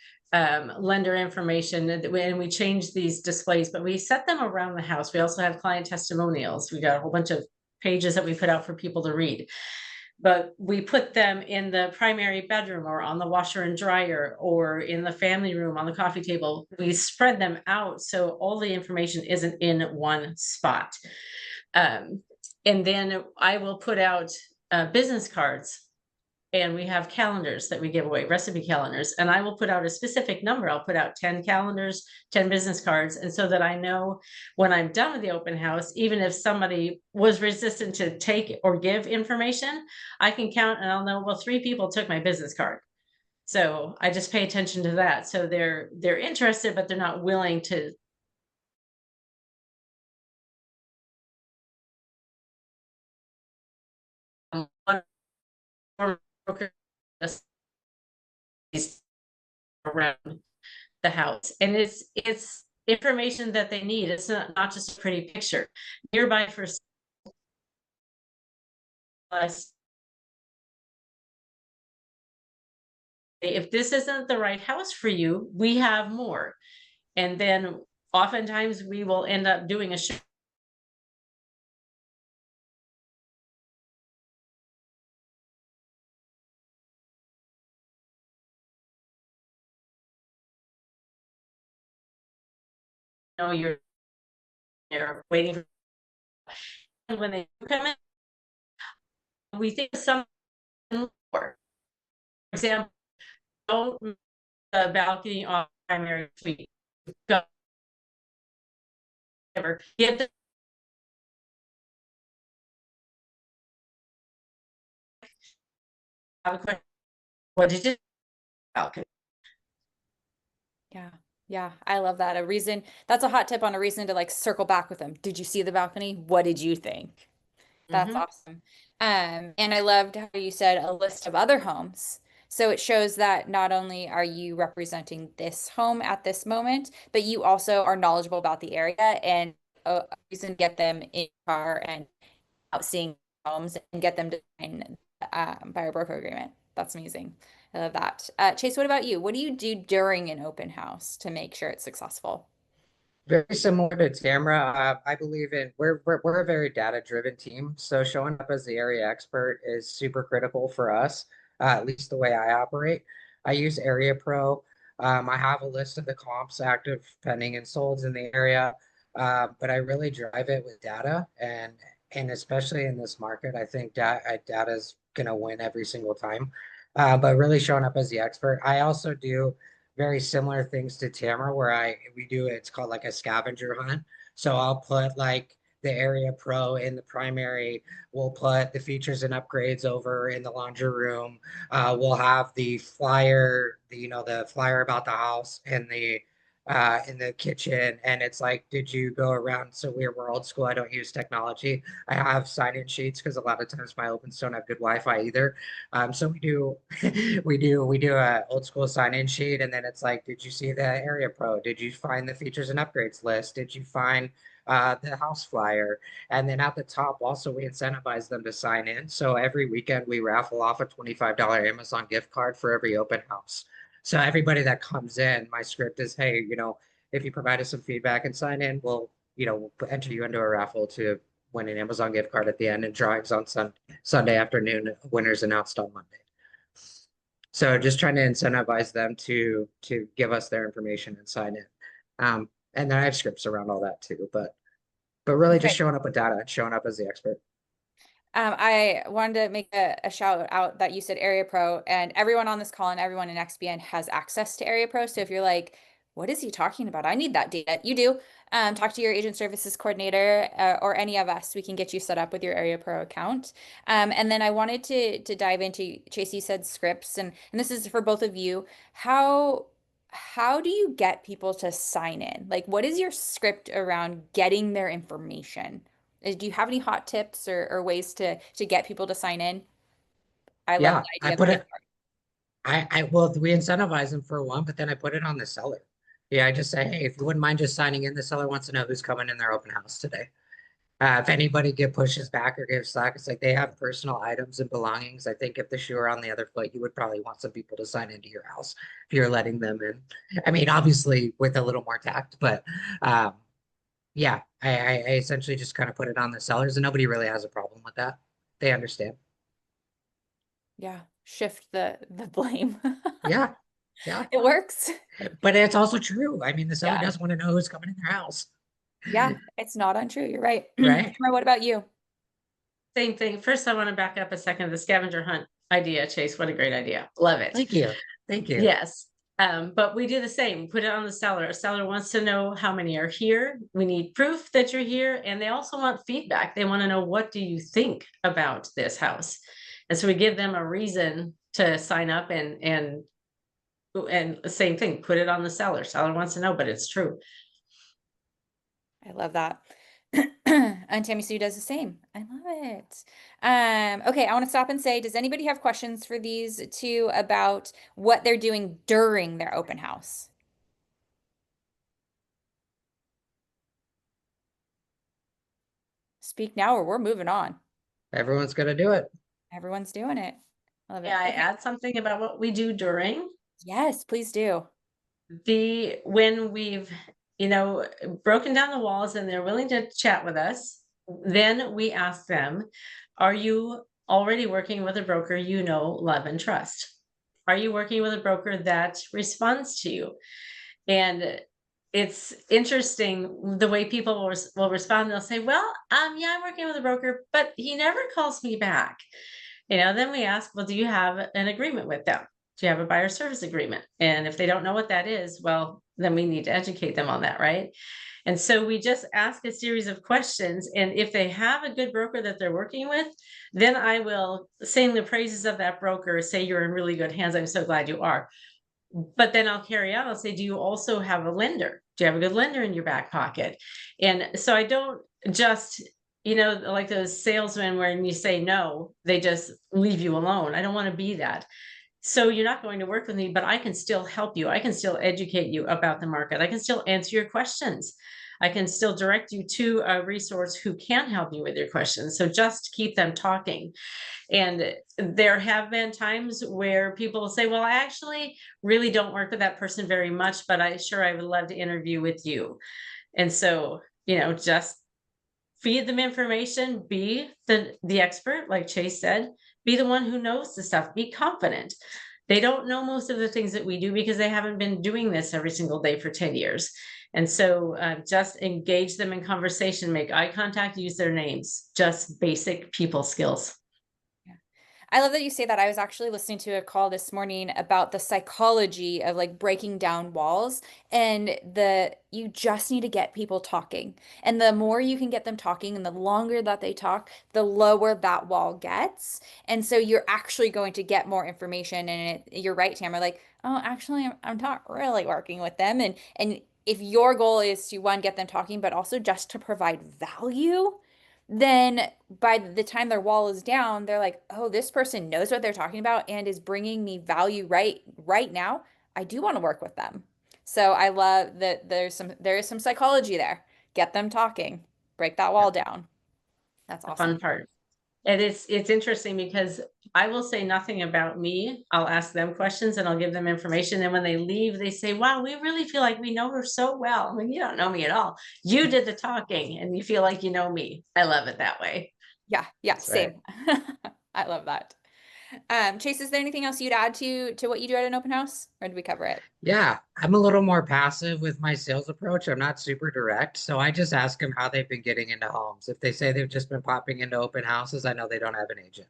lender information, and we change these displays, but we set them around the house. We also have client testimonials. We got a whole bunch of pages that we put out for people to read. But we put them in the primary bedroom or on the washer and dryer or in the family room on the coffee table. We spread them out so all the information isn't in one spot. And then I will put out business cards, and we have calendars that we give away, recipe calendars, and I will put out a specific number. I'll put out 10 calendars, 10 business cards. And so that I know when I'm done with the open house, even if somebody was resistant to take or give information, I can count and I'll know, well, 3 people took my business card. So I just pay attention to that. So they're interested, but they're not willing to. One broker around the house, and it's information that they need. It's not just a pretty picture. Nearby for us, if this isn't the right house for you, we have more. And then oftentimes we will end up doing a show. You know, you're waiting for, and when they come in, we think some more. For example, don't move the balcony on primary suite. Go. Give the have a question. What did you balcony?
Yeah. Yeah, I love that. That's a hot tip on a reason to like circle back with them. Did you see the balcony? What did you think? That's awesome. And I loved how you said a list of other homes. So it shows that not only are you representing this home at this moment, but you also are knowledgeable about the area and a reason to get them in your car and out seeing homes and get them to sign buyer broker agreement. That's amazing. I love that. Chase, what about you? What do you do during an open house to make sure it's successful?
Very similar to Tamara. I believe in we're a very data-driven team. So showing up as the area expert is super critical for us, at least the way I operate. I use Area Pro. I have a list of the comps active, pending, and solds in the area, but I really drive it with data, and especially in this market, I think data is gonna win every single time. But really showing up as the expert. I also do very similar things to Tamara, where we do it's called like a scavenger hunt. So I'll put like the Area Pro in the primary. We'll put the features and upgrades over in the laundry room. We'll have the flyer, the flyer about the house in the kitchen. And it's like, did you go around? So we're old school. I don't use technology. I have sign-in sheets because a lot of times my opens don't have good Wi-Fi either. So we do we do a old school sign-in sheet, and then it's like, did you see the Area Pro? Did you find the features and upgrades list? Did you find the house flyer? And then at the top, also we incentivize them to sign in. So every weekend we raffle off a $25 Amazon gift card for every open house. So everybody that comes in, my script is, hey, if you provide us some feedback and sign in, we'll enter you into a raffle to win an Amazon gift card at the end, and drawings on Sunday afternoon, winners announced on Monday. So just trying to incentivize them to give us their information and sign in. And then I have scripts around all that too, but really just
Okay.
showing up with data and showing up as the expert.
I wanted to make a shout out that you said Area Pro, and everyone on this call and everyone in XBN has access to Area Pro. So if you're like, what is he talking about? I need that data. You do. Talk to your agent services coordinator or any of us. We can get you set up with your Area Pro account. And then I wanted to dive into, Chase, you said scripts, and this is for both of you. How do you get people to sign in? Like, what is your script around getting their information? Do you have any hot tips or ways to get people to sign in? I love
Yeah,
the
I
idea of the
put
gift
it.
card.
Well, we incentivize them for one, but then I put it on the seller. Yeah, I just say, hey, if you wouldn't mind just signing in, the seller wants to know who's coming in their open house today. If anybody pushes back or gives slack, it's like they have personal items and belongings. I think if the shoe were on the other foot, you would probably want some people to sign into your house if you're letting them in. I mean, obviously with a little more tact, but um, yeah, I essentially just kind of put it on the sellers, and nobody really has a problem with that. They understand.
Yeah, shift the blame.
Yeah, yeah.
It works.
But it's also true. I mean, the seller
Yeah.
does want to know who's coming in their house,
Yeah, it's not untrue. You're right.
right?
Tamara, what about you?
Same thing. First, I want to back up a second. The scavenger hunt idea, Chase. What a great idea. Love it.
Thank you. Thank you.
Yes. But we do the same. Put it on the seller. A seller wants to know how many are here. We need proof that you're here. And they also want feedback. They want to know, what do you think about this house? And so we give them a reason to sign up, and the same thing, put it on the seller. Seller wants to know, but it's true.
I love that. And Tammy Sue does the same. I love it. Okay, I want to stop and say, does anybody have questions for these two about what they're doing during their open house? Speak now or we're moving on.
Everyone's gonna do it.
Everyone's doing it. Love it.
Yeah, I
Okay.
add something about what we do during.
Yes, please do.
When we've, broken down the walls and they're willing to chat with us, then we ask them, are you already working with a broker you know, love, and trust? Are you working with a broker that responds to you? And it's interesting the way people will respond. They'll say, well, yeah, I'm working with a broker, but he never calls me back. Then we ask, well, do you have an agreement with them? Do you have a buyer service agreement? And if they don't know what that is, well, then we need to educate them on that, right? And so we just ask a series of questions. And if they have a good broker that they're working with, then I will sing the praises of that broker, say you're in really good hands. I'm so glad you are. But then I'll carry on. I'll say, do you also have a lender? Do you have a good lender in your back pocket? And so I don't just, like those salesmen where you say no, they just leave you alone. I don't want to be that. So you're not going to work with me, but I can still help you. I can still educate you about the market. I can still answer your questions. I can still direct you to a resource who can help you with your questions. So just keep them talking. And there have been times where people will say, well, I actually really don't work with that person very much, but I would love to interview with you. And so, just feed them information, be the expert, like Chase said, be the one who knows the stuff, be confident. They don't know most of the things that we do because they haven't been doing this every single day for 10 years. And so just engage them in conversation, make eye contact, use their names, just basic people skills.
I love that you say that. I was actually listening to a call this morning about the psychology of like breaking down walls, and you just need to get people talking. And the more you can get them talking and the longer that they talk, the lower that wall gets. And so you're actually going to get more information. And you're right, Tamara, like, oh, actually I'm not really working with them. And if your goal is to, one, get them talking, but also just to provide value, then by the time their wall is down, they're like, oh, this person knows what they're talking about and is bringing me value right now. I do want to work with them. So I love that there is some psychology there. Get them talking, break that wall down. That's
The
awesome.
fun part. And it's interesting because I will say nothing about me. I'll ask them questions and I'll give them information. And when they leave, they say, wow, we really feel like we know her so well. I mean, you don't know me at all. You did the talking and you feel like you know me. I love it that way.
Yeah,
That's right.
same. I love that. Chase, is there anything else you'd add to what you do at an open house, or did we cover it?
Yeah, I'm a little more passive with my sales approach. I'm not super direct. So I just ask them how they've been getting into homes. If they say they've just been popping into open houses, I know they don't have an agent.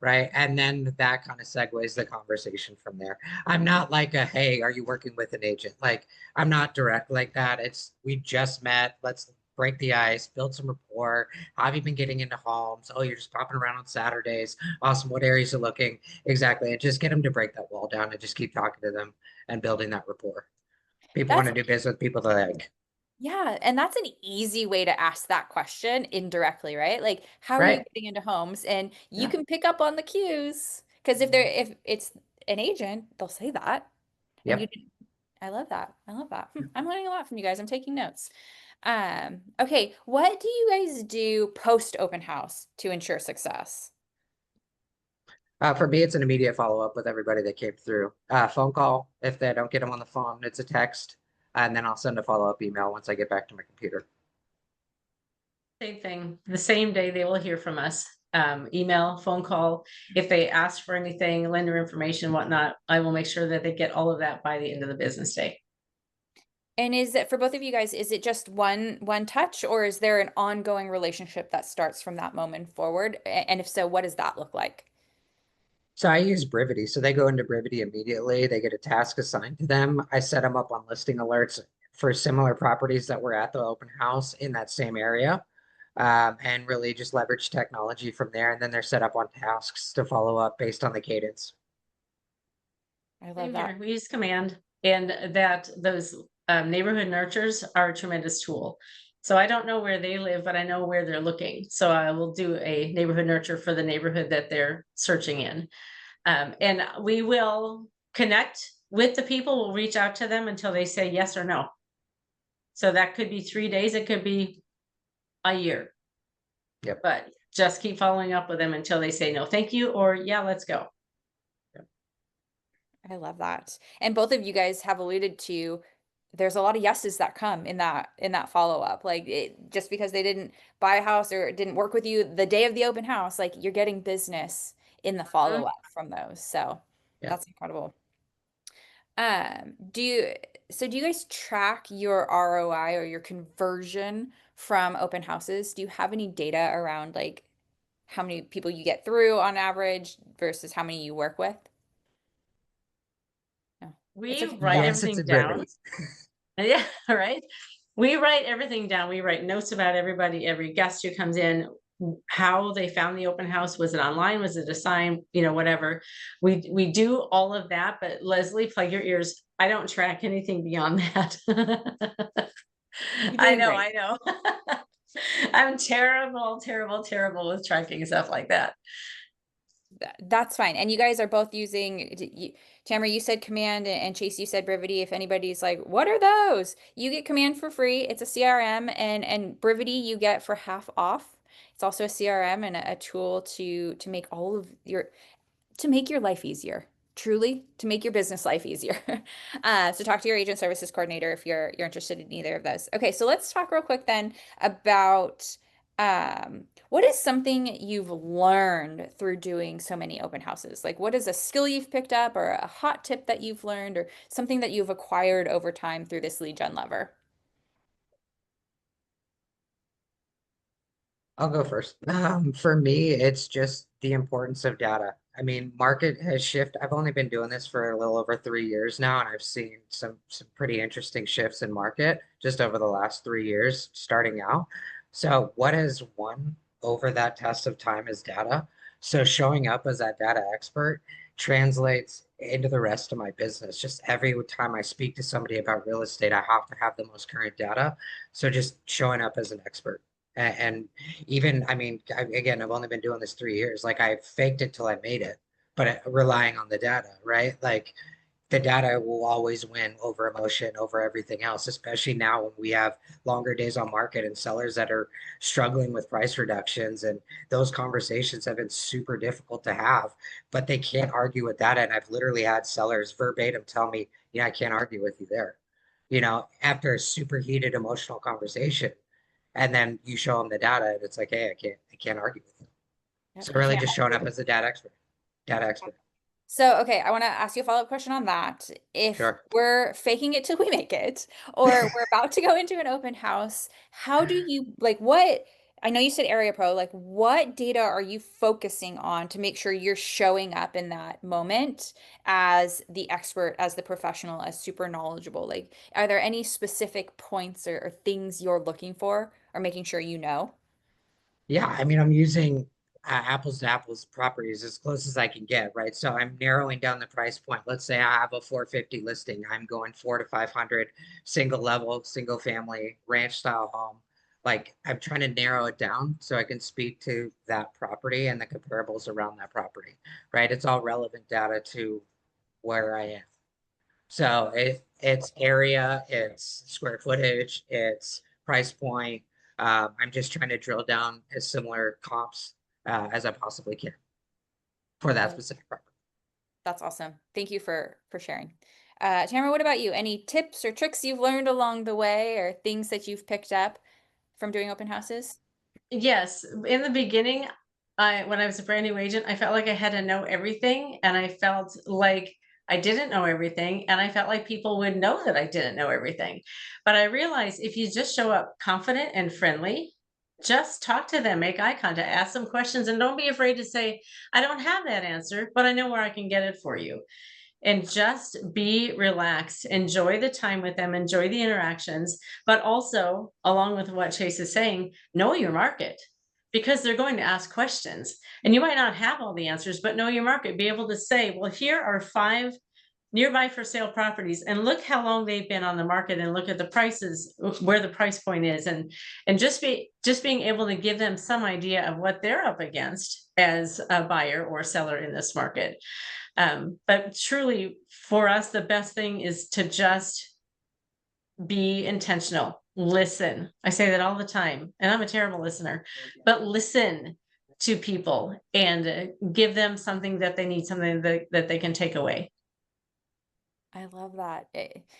Right. And then that kind of segues the conversation from there. I'm not like a, hey, are you working with an agent? Like, I'm not direct like that. It's, we just met. Let's break the ice, build some rapport. How have you been getting into homes? Oh, you're just popping around on Saturdays. Awesome. What areas are looking? Exactly. And just get them to break that wall down and just keep talking to them and building that rapport. People want
That's
to do business with people they like.
Yeah, and that's an easy way to ask that question indirectly, right? Like, how are you
Right.
getting into homes? And you
Yeah.
can pick up on the cues because if it's an agent, they'll say that. And
Yep.
I love that. I love that. I'm learning a lot from you guys. I'm taking notes. Okay, what do you guys do post open house to ensure success?
For me, it's an immediate follow-up with everybody that came through. Phone call. If they don't get them on the phone, it's a text. And then I'll send a follow-up email once I get back to my computer.
Same thing. The same day they will hear from us. Email, phone call. If they ask for anything, lender information, whatnot, I will make sure that they get all of that by the end of the business day.
And is it for both of you guys, is it just one touch, or is there an ongoing relationship that starts from that moment forward? And if so, what does that look like?
So I use Brivity. So they go into Brivity immediately. They get a task assigned to them. I set them up on listing alerts for similar properties that were at the open house in that same area. And really just leverage technology from there. And then they're set up on tasks to follow up based on the cadence.
I love
Same
that.
here. We use Command, and that those neighborhood nurtures are a tremendous tool. So I don't know where they live, but I know where they're looking. So I will do a neighborhood nurture for the neighborhood that they're searching in. And we will connect with the people. We'll reach out to them until they say yes or no. So that could be 3 days, it could be a year.
Yep.
But just keep following up with them until they say no, thank you, or yeah, let's go.
I love that. And both of you guys have alluded to there's a lot of yeses that come in that follow-up. Like just because they didn't buy a house or it didn't work with you the day of the open house, like you're getting business in the follow-up from those. So
Yeah.
that's incredible. Do you do you guys track your ROI or your conversion from open houses? Do you have any data around like how many people you get through on average versus how many you work with? No, it's
We
okay.
write
Yes, it's
everything
a
down.
Brivity.
Yeah, right. We write everything down. We write notes about everybody, every guest who comes in, how they found the open house. Was it online? Was it a sign? Whatever. We do all of that. But Leslie, plug your ears. I don't track anything beyond that.
You're
I
doing
know,
great.
I know. I'm terrible, terrible, terrible with tracking stuff like that.
That's fine. And you guys are both using, Tamara, you said Command, and Chase, you said Brivity. If anybody's like, what are those? You get Command for free. It's a CRM, and Brivity you get for half off. It's also a CRM and a tool to make all of your to make your life easier, truly to make your business life easier. So talk to your agent services coordinator if you're interested in either of those. Okay, so let's talk real quick then about what is something you've learned through doing so many open houses? Like what is a skill you've picked up or a hot tip that you've learned or something that you've acquired over time through this lead gen lever?
I'll go first. For me, it's just the importance of data. I mean, market has shifted. I've only been doing this for a little over 3 years now, and I've seen some pretty interesting shifts in market just over the last 3 years starting out. So what has won over that test of time is data. So showing up as that data expert translates into the rest of my business. Just every time I speak to somebody about real estate, I have to have the most current data. So just showing up as an expert. And even, I mean, again, I've only been doing this 3 years. Like I faked it till I made it, but relying on the data, right? Like the data will always win over emotion, over everything else, especially now when we have longer days on market and sellers that are struggling with price reductions. And those conversations have been super difficult to have, but they can't argue with data. And I've literally had sellers verbatim tell me, I can't argue with you there, after a super heated emotional conversation. And then you show them the data and it's like, hey, I can't argue with you.
Yep,
So
I
really
can't.
just showing up as a data expert. Data expert.
So, okay, I want to ask you a follow-up question on that. If
Sure.
we're faking it till we make it, or we're about to go into an open house, how do you like what? I know you said Area Pro, like what data are you focusing on to make sure you're showing up in that moment as the expert, as the professional, as super knowledgeable? Like, are there any specific points or things you're looking for or making sure you know?
Yeah, I mean, I'm using apples to apples properties as close as I can get, right? So I'm narrowing down the price point. Let's say I have a 450 listing. I'm going 4 to 500 single level, single family, ranch style home. Like I'm trying to narrow it down so I can speak to that property and the comparables around that property, right? It's all relevant data to where I am. So it's area, it's square footage, it's price point. I'm just trying to drill down as similar comps as I possibly can for that specific property.
That's awesome. Thank you for sharing. Tamara, what about you? Any tips or tricks you've learned along the way or things that you've picked up from doing open houses?
Yes, in the beginning, when I was a brand new agent, I felt like I had to know everything, and I felt like I didn't know everything, and I felt like people would know that I didn't know everything. But I realized if you just show up confident and friendly, just talk to them, make eye contact, ask them questions, and don't be afraid to say, I don't have that answer, but I know where I can get it for you. And just be relaxed, enjoy the time with them, enjoy the interactions, but also, along with what Chase is saying, know your market because they're going to ask questions and you might not have all the answers, but know your market. Be able to say, well, here are 5 nearby for sale properties and look how long they've been on the market and look at the prices, where the price point is, and just being able to give them some idea of what they're up against as a buyer or seller in this market. But truly, for us, the best thing is to just be intentional. Listen. I say that all the time, and I'm a terrible listener, but listen to people and give them something that they need, something that they can take away.
I love that.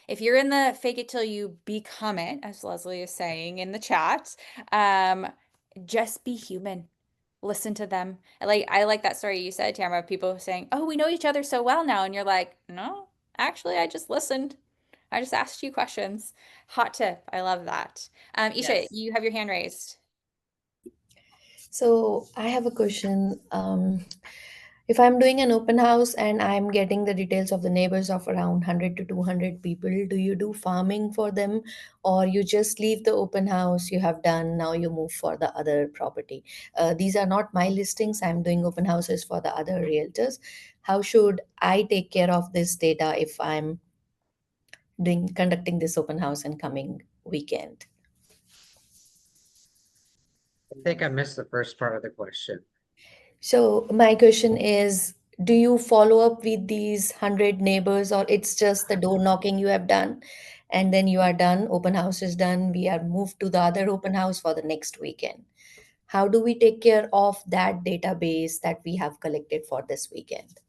If you're in the fake it till you become it, as Leslie is saying in the chat, um, just be human. Listen to them. I like that story you said, Tamara, of people saying, "Oh, we know each other so well now," and you're like, "No, actually, I just listened. I just asked you questions." Hot tip. I love that. Isha,
Yes.
you have your hand raised.
So I have a question. If I'm doing an open house and I'm getting the details of the neighbors of around 100 to 200 people, do you do farming for them or you just leave the open house you have done, now you move for the other property? These are not my listings. I'm doing open houses for the other realtors. How should I take care of this data if I'm doing conducting this open house in coming weekend?
I think I missed the first part of the question.
So my question is, do you follow up with these 100 neighbors or it's just the door knocking you have done and then you are done, open house is done, we are moved to the other open house for the next weekend? How do we take care of that database that we have collected for this weekend?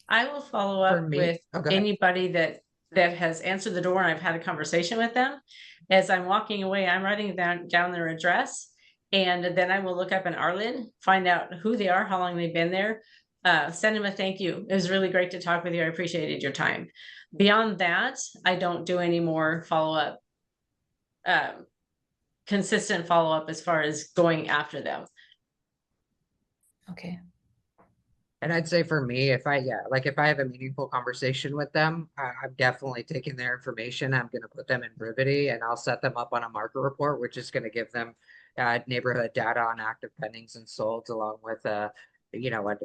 I will follow
For
up
me,
with
oh, go ahead.
anybody that has answered the door and I've had a conversation with them. As I'm walking away, I'm writing down their address, and then I will look up an RLID, find out who they are, how long they've been there, send them a thank you. It was really great to talk with you. I appreciated your time. Beyond that, I don't do any more follow-up, consistent follow-up as far as going after them.
Okay.
And I'd say for me, if I have a meaningful conversation with them, I'm definitely taking their information. I'm going to put them in Brivity and I'll set them up on a market report, which is going to give them neighborhood data on active pendings and solds along with an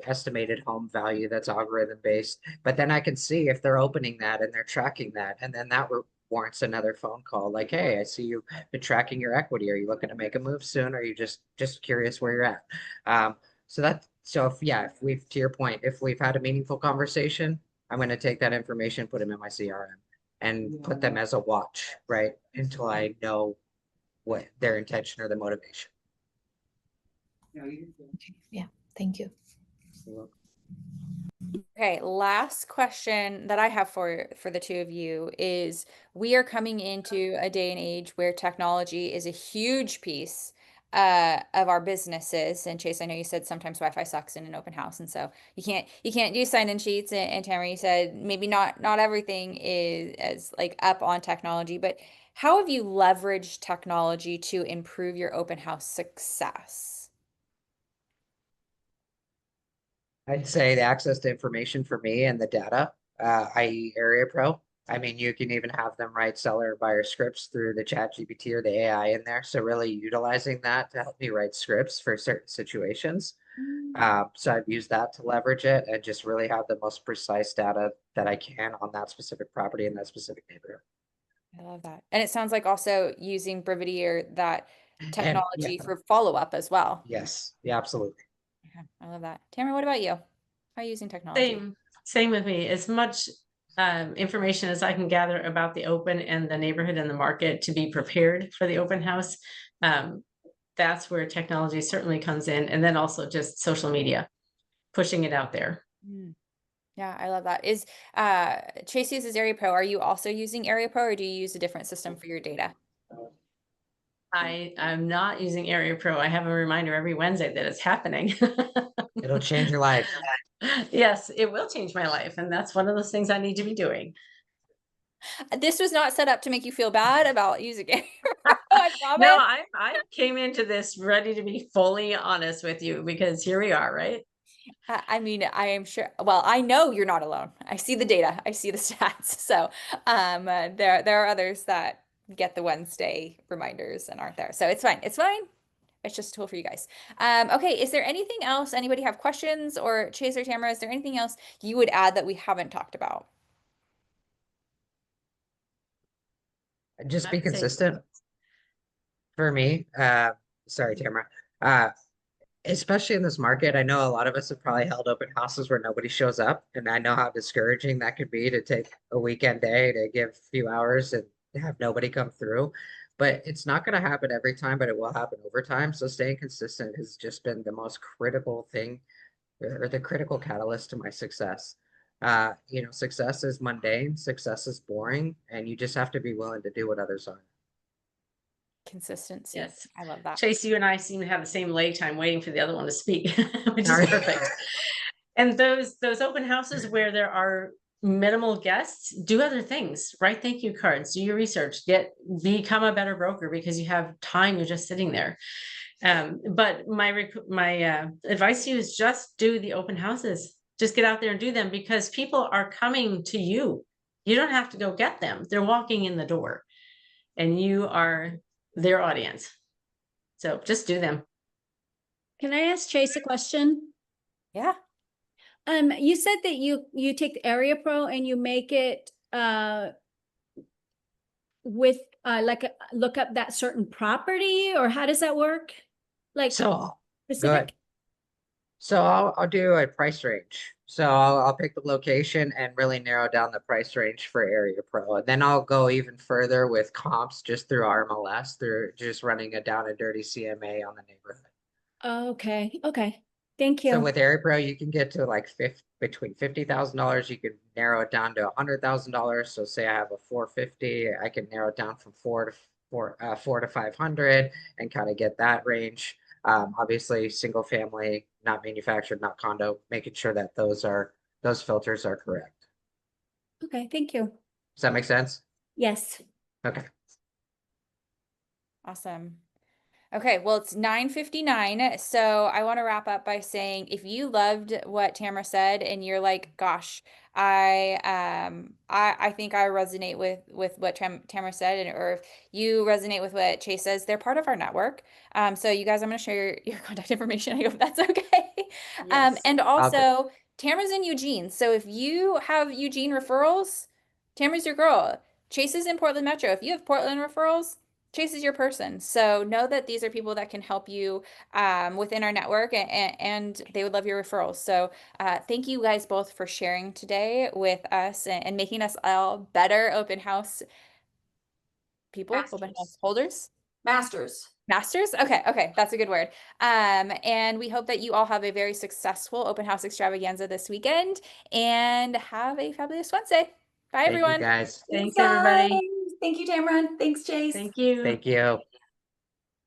estimated home value that's algorithm based. But then I can see if they're opening that and they're tracking that, and then that warrants another phone call. Like, hey, I see you've been tracking your equity. Are you looking to make a move soon? Or are you just curious where you're at? If we've, to your point, if we've had a meaningful conversation, I'm going to take that information, put them in my CRM and put them as a watch, right? Until I know what their intention or the motivation.
Yeah, thank you.
Okay, last question that I have for the two of you is we are coming into a day and age where technology is a huge piece of our businesses. And Chase, I know you said sometimes Wi-Fi sucks in an open house, and so you can't do sign-in sheets. And Tamara, you said maybe not everything is as like up on technology, but how have you leveraged technology to improve your open house success?
I'd say the access to information for me and the data, i.e. Area Pro. I mean, you can even have them write seller or buyer scripts through the chat GPT or the AI in there. So really utilizing that to help me write scripts for certain situations. So I've used that to leverage it and just really have the most precise data that I can on that specific property in that specific neighborhood.
I love that. And it sounds like also using Brivity or that
And
technology for follow-up as well.
yes, yeah, absolutely.
Yeah, I love that. Tamara, what about you? How are you using technology?
Same with me. As much information as I can gather about the open and the neighborhood and the market to be prepared for the open house. That's where technology certainly comes in. And then also just social media, pushing it out there.
Yeah, I love that. Chase uses Area Pro. Are you also using Area Pro or do you use a different system for your data?
I'm not using Area Pro. I have a reminder every Wednesday that it's happening.
It'll change your life.
Yes, it will change my life. And that's one of those things I need to be doing.
This was not set up to make you feel bad about using it. I promise.
No, I came into this ready to be fully honest with you because here we are, right?
I mean, I am sure. Well, I know you're not alone. I see the data. I see the stats. So, there are others that get the Wednesday reminders and aren't there. So it's fine. It's fine. It's just a tool for you guys. Okay. Is there anything else? Anybody have questions, or Chase or Tamara? Is there anything else you would add that we haven't talked about?
Just
I
be
would say-
consistent for me. Sorry, Tamara. Especially in this market, I know a lot of us have probably held open houses where nobody shows up, and I know how discouraging that could be to take a weekend day to give a few hours and have nobody come through. But it's not going to happen every time, but it will happen over time. So staying consistent has just been the most critical thing, or the critical catalyst to my success. Success is mundane, success is boring, and you just have to be willing to do what others aren't.
Consistency.
Yes.
I love that.
Chase, you and I seem to have the same lag time waiting for the other one to speak, which is
All right.
perfect. And those open houses where there are minimal guests, do other things, write thank you cards, do your research, become a better broker because you have time, you're just sitting there. But my advice to you is just do the open houses. Just get out there and do them because people are coming to you. You don't have to go get them. They're walking in the door and you are their audience. So just do them.
Can I ask Chase a question?
Yeah.
You said that you take the Area Pro and you make it with look up that certain property, or how does that work? Like
So go ahead.
specific?
So I'll do a price range. So I'll pick the location and really narrow down the price range for Area Pro. And then I'll go even further with comps just through MLS, through just running a down and dirty CMA on the neighborhood.
Okay. Okay. Thank
So
you.
with Area Pro, you can get to like between $50,000. You can narrow it down to $100,000. So say I have a 450, I can narrow it down from 4 to 500 and kind of get that range. Obviously, single family, not manufactured, not condo, making sure that those filters are correct.
Okay. Thank you.
Does that make sense?
Yes.
Okay.
Awesome. Okay, well, it's 9:59, so I want to wrap up by saying if you loved what Tamara said and you're like, gosh, I think I resonate with what Tamara said, or if you resonate with what Chase says, they're part of our network. So you guys, I'm going to share your contact information. I hope that's okay.
Yes.
And also Tamara's in Eugene, so if you have Eugene referrals, Tamara's your girl. Chase is in Portland Metro. If you have Portland referrals, Chase is your person. So know that these are people that can help you within our network, and they would love your referrals. So thank you guys both for sharing today with us and making us all better open house people, open house holders.
Masters.
Masters? Okay, that's a good word. And we hope that you all have a very successful open house extravaganza this weekend and have a fabulous Wednesday. Bye,
Thank
everyone.
you guys.
Thanks, everybody.
Thank you, Tamara. Thanks, Chase.
Thank you.
Thank you.